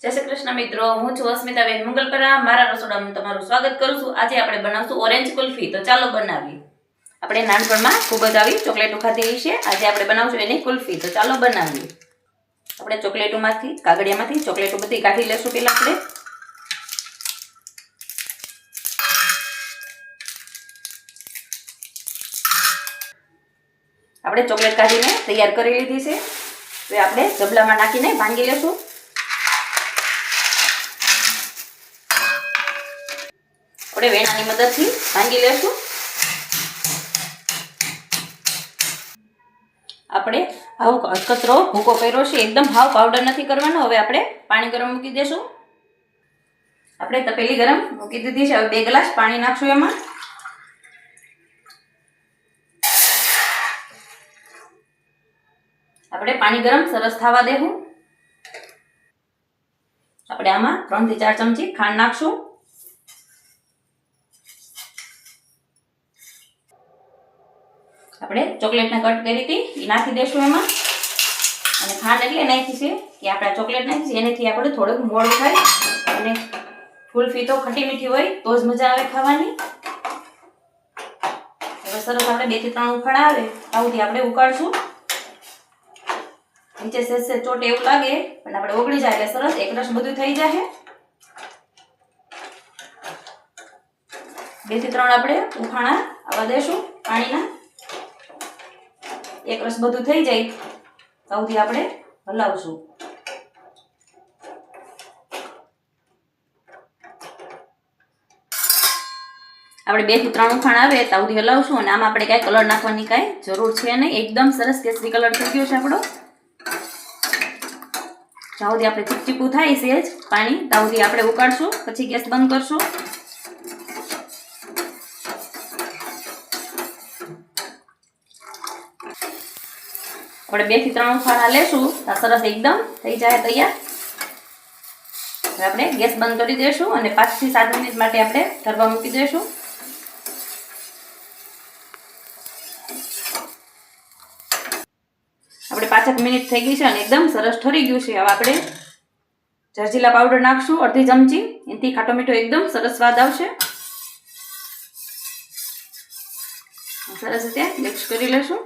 જય શ્રી કૃષ્ણ મિત્રો, હું છું અસ્મિતાબેન મંગલપરા. મારા રસોડામાં તમારું સ્વાગત કરું છું. આજે આપણે બનાવશું ઓરેન્જ કુલ્ફી. તો ચાલો બનાવીએ. આપણે નાનપણમાં ખૂબ જ આવી ચોકલેટો ખાધેલી છે. આજે આપણે બનાવશું એની કુલ્ફી. તો ચાલો બનાવીએ. આપણે ચોકલેટોમાંથી કાગળિયામાંથી ચોકલેટો બધી કાઢી લેશું. પહેલા આપણે ચોકલેટ કાઢીને તૈયાર કરી લીધી છે. હવે આપણે ડબલામાં નાખીને ભાંગી લેશું. આપણે વેણાની મદદથી ભાંગી લેશું. આપણે આવો કચરો ભૂકો કર્યો છે, એકદમ હાવ પાવડર નથી કરવાનો. હવે આપણે પાણી ગરમ મૂકી દેશું. આપણે તપેલી ગરમ મૂકી દીધી છે. હવે 2 ગ્લાસ પાણી નાખશું એમાં. આપણે પાણી ગરમ સરસ થવા દેવું. આપણે આમાં 3 થી 4 ચમચી ખાંડ નાખશું. આપણે ચોકલેટને કટ કરી હતી એ નાખી દેશું એમાં. અને ખાંડ એટલે નાખી છે કે આપણે ચોકલેટ નાખી છે એનાથી આપણે થોડુંક મોડું થાય અને કુલ્ફી તો ખટી મીઠી હોય તો જ મજા આવે ખાવાની. હવે સરસ આપણે 2 થી 3 ઉફાળા આવે આવુંથી આપણે ઉકાળશું. નીચે સેજ ચોટ એવું લાગે પણ આપણે ઓગળી જાય એટલે સરસ એકરસ બધું થઈ જાય. 2 થી 3 આપણે ઉફાળા આવવા દેશું પાણીના. એકરસ બધું થઈ જાય ત્યાંથી આપણે હલાવશું. આપણે 2 થી 3 ઉફાણ આવે ત્યાંથી હલાવશું. અને આમાં આપણે કાંઈ કલર નાખવાની કાંઈ જરૂર છે નહીં. એકદમ સરસ કેસરી કલર થઈ ગયો છે આપણો. જ્યાંથી આપણે ચીપચીપું થાય છે જ પાણી ત્યાંથી આપણે ઉકાળશું. પછી ગેસ બંધ કરશું. આપણે 2 થી 3 ઉફાળા લેશું તો સરસ એકદમ થઈ જાય તૈયાર. હવે આપણે ગેસ બંધ કરી દઈશું અને 5 થી 7 મિનિટ માટે આપણે ઠરવા મૂકી દઈશું. આપણે 5 મિનિટ થઈ ગઈ છે અને એકદમ સરસ ઠરી ગયું છે. હવે આપણે જરજીલા પાવડર નાખશું અડધી ચમચી. એનાથી ખાટો મીઠો એકદમ સરસ સ્વાદ આવશે. સરસ રીતે મિક્સ કરી લેશું.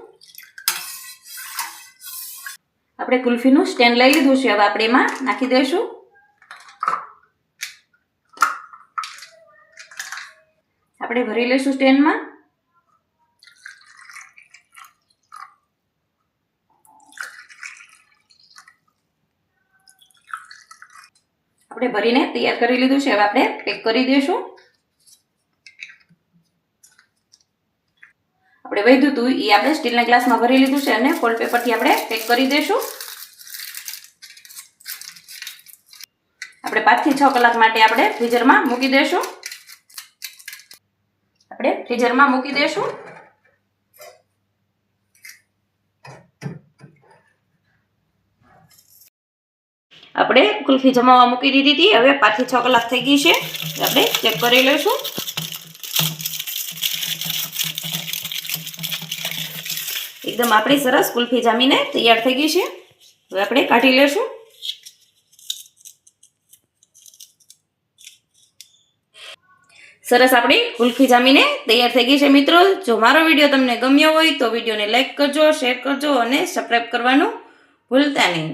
આપણે કુલ્ફીનું સ્ટેન્ડ લઈ લીધું છે. હવે આપણે એમાં નાખી દઈશું. આપણે ભરી લઈશું સ્ટેન્ડમાં. આપણે ભરીને તૈયાર કરી લીધું છે. હવે આપણે પેક કરી દઈશું. આપણે વધ્યું હતું એ આપણે સ્ટીલના ગ્લાસમાં ભરી લીધું છે અને ફોઇલ પેપરથી આપણે પેક કરી દઈશું. આપણે 5 થી 6 કલાક માટે આપણે ફ્રીઝરમાં મૂકી દઈશું. આપણે ફ્રીઝરમાં મૂકી દઈશું. આપણે કુલ્ફી જમાવવા મૂકી દીધી હતી. હવે 5 થી 6 કલાક થઈ ગઈ છે. આપણે ચેક કરી લઈશું. એકદમ આપણી સરસ કુલ્ફી જામીને તૈયાર થઈ ગઈ છે. હવે આપણે કાઢી લેશું. સરસ આપણી કુલ્ફી જામીને તૈયાર થઈ ગઈ છે. મિત્રો, જો મારો વિડીયો તમને ગમ્યો હોય તો વિડીયોને લાઈક કરજો, શેર કરજો અને સબસ્ક્રાઈબ કરવાનું ભૂલતા નહીં.